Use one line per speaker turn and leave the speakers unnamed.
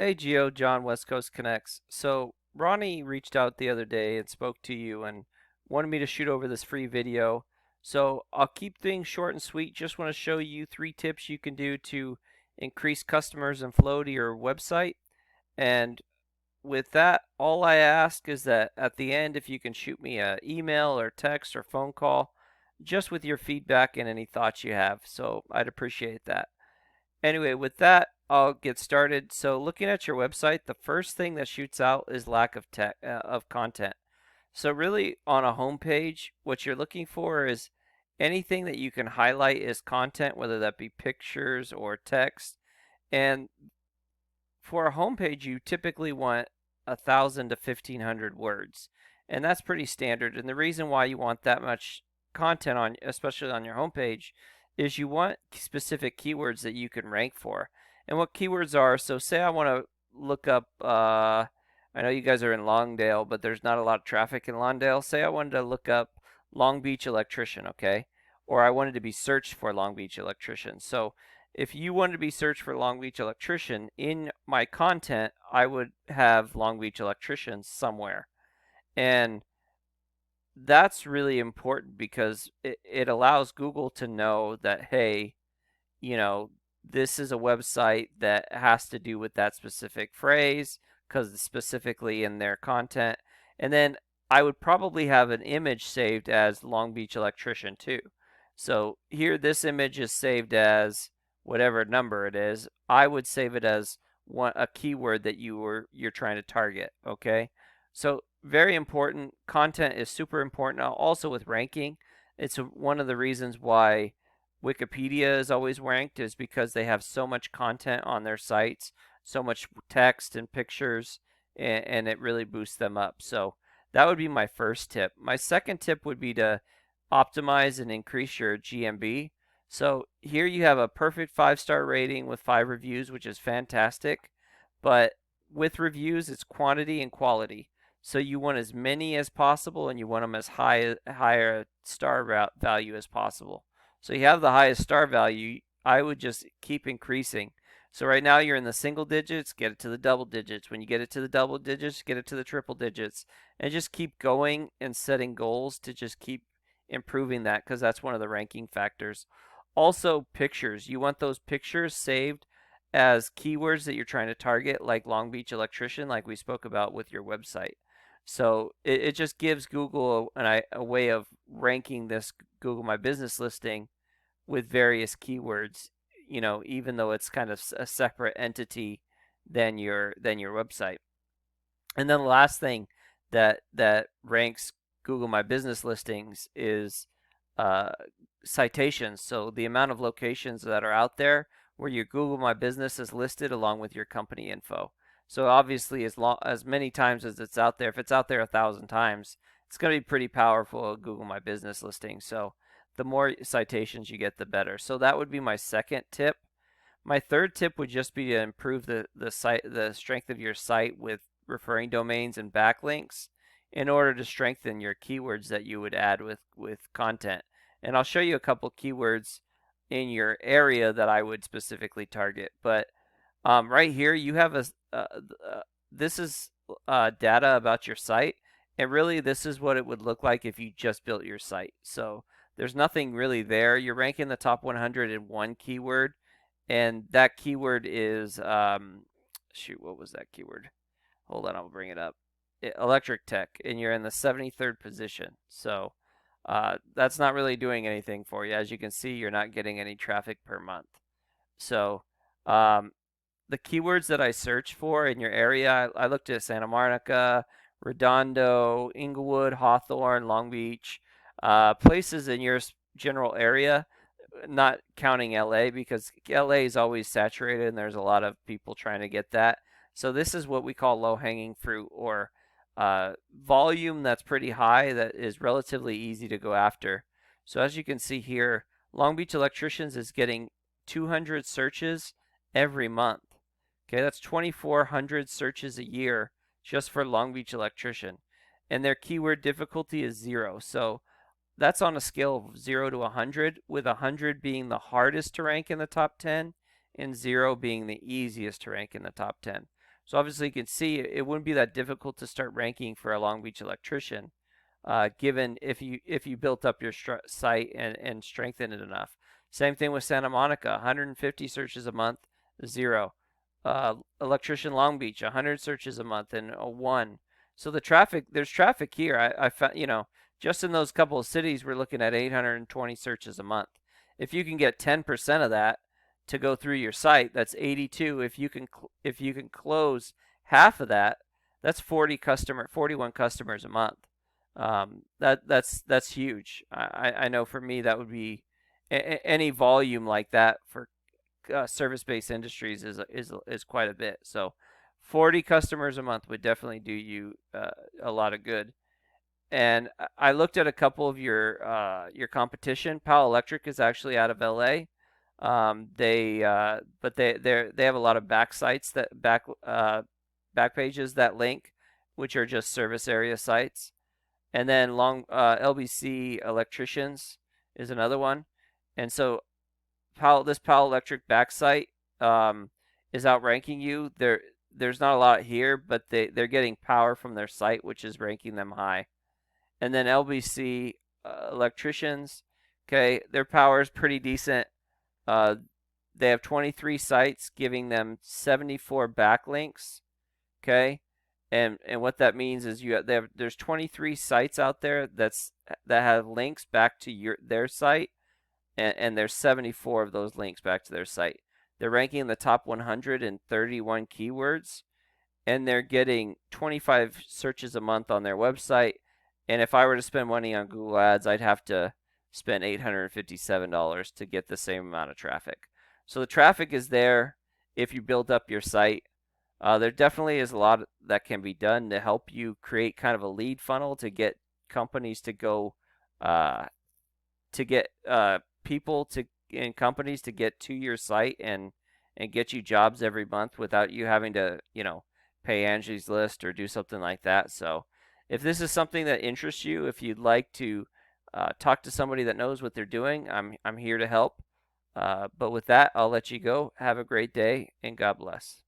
Hey Gio, John, West Coast Connects. So Ronnie reached out the other day and spoke to you and wanted me to shoot over this free video. So I'll keep things short and sweet. Just want to show you 3 tips you can do to increase customers and flow to your website. And with that, all I ask is that at the end, if you can shoot me an email or text or phone call, just with your feedback and any thoughts you have. So I'd appreciate that. Anyway, with that, I'll get started. So, looking at your website, the first thing that shoots out is lack of of content. So, really, on a home page, what you're looking for is anything that you can highlight as content, whether that be pictures or text. And for a home page, you typically want 1,000 to 1,500 words, and that's pretty standard. And the reason why you want that much content on, especially on your homepage, is you want specific keywords that you can rank for. And what keywords are? So, say I want to look up. I know you guys are in Lawndale, but there's not a lot of traffic in Lawndale. Say I wanted to look up Long Beach electrician, okay? Or I wanted to be searched for Long Beach electrician. So if you wanted to be searched for Long Beach electrician, in my content, I would have Long Beach electrician somewhere. And that's really important because it allows Google to know that, hey, you know, this is a website that has to do with that specific phrase because it's specifically in their content. And then I would probably have an image saved as Long Beach electrician too. So here, this image is saved as whatever number it is. I would save it as a keyword that you're trying to target. Okay, so very important. Content is super important. Also with ranking, it's one of the reasons why Wikipedia is always ranked is because they have so much content on their sites, so much text and pictures, and it really boosts them up. So that would be my first tip. My second tip would be to optimize and increase your GMB. So here you have a perfect 5-star rating with 5 reviews, which is fantastic. But with reviews, it's quantity and quality. So you want as many as possible, and you want them as higher star value as possible. So you have the highest star value. I would just keep increasing. So right now you're in the single digits, get it to the double digits. When you get it to the double digits, get it to the triple digits. And just keep going and setting goals to just keep improving that because that's one of the ranking factors. Also, pictures. You want those pictures saved as keywords that you're trying to target, like Long Beach electrician, like we spoke about with your website. So it just gives Google a way of ranking this Google My Business listing with various keywords, even though it's kind of a separate entity than your website. And then the last thing that ranks Google My Business listings is uh, citations. So the amount of locations that are out there where your Google My Business is listed along with your company info. So obviously, as many times as it's out there, if it's out there 1,000 times, it's going to be pretty powerful Google My Business listing. So the more citations you get, the better. So that would be my second tip. My third tip would just be to improve the strength of your site with referring domains and backlinks in order to strengthen your keywords that you would add with content. And I'll show you a couple keywords in your area that I would specifically target. But right here, you have this is data about your site, and really this is what it would look like if you just built your site. So there's nothing really there. You're ranking the top 101 keyword, and that keyword is shoot, what was that keyword? Hold on, I'll bring it up. Electric tech, and you're in the 73rd position. So that's not really doing anything for you. As you can see, you're not getting any traffic per month. So um, the keywords that I search for in your area, I looked at Santa Monica, Redondo, Inglewood, Hawthorne, Long Beach, places in your general area, not counting LA because LA is always saturated and there's a lot of people trying to get that. So this is what we call low hanging fruit or volume that's pretty high that is relatively easy to go after. So as you can see here, Long Beach Electricians is getting 200 searches every month. Okay, that's 2,400 searches a year just for Long Beach Electrician. And their keyword difficulty is 0. So that's on a scale of 0 to 100, with 100 being the hardest to rank in the top 10 and 0 being the easiest to rank in the top 10. So obviously you can see it wouldn't be that difficult to start ranking for a Long Beach electrician, given if you built up your site and strengthened it enough. Same thing with Santa Monica, 150 searches a month, zero. Electrician Long Beach, 100 searches a month and a one. So there's traffic here. I found, just in those couple of cities, we're looking at 820 searches a month. If you can get 10% of that to go through your site, that's 82. If you can close half of that, that's 41 customers a month. That's huge. I know for me that would be any volume like that for service-based industries is quite a bit. So 40 customers a month would definitely do you a lot of good. And I looked at a couple of your competition. Powell Electric is actually out of LA. But they have a lot of back sites back pages that link, which are just service area sites. And then LBC Electricians is another one. And so this Powell Electric backsite is outranking you. There's not a lot here, but they're getting power from their site, which is ranking them high. And then LBC Electricians, okay, their power is pretty decent. Uh, they have 23 sites, giving them 74 backlinks. Okay, and what that means is there's 23 sites out there that have links back to their site, and there's 74 of those links back to their site. They're ranking in the top 131 keywords, and they're getting 25 searches a month on their website. And if I were to spend money on Google Ads, I'd have to spend $857 to get the same amount of traffic. So the traffic is there if you build up your site. There definitely is a lot that can be done to help you create kind of a lead funnel to get companies to go, to get people and companies to get to your site and get you jobs every month without you having to, pay Angie's List or do something like that. So if this is something that interests you, if you'd like to talk to somebody that knows what they're doing, I'm here to help. But with that, I'll let you go. Have a great day and God bless.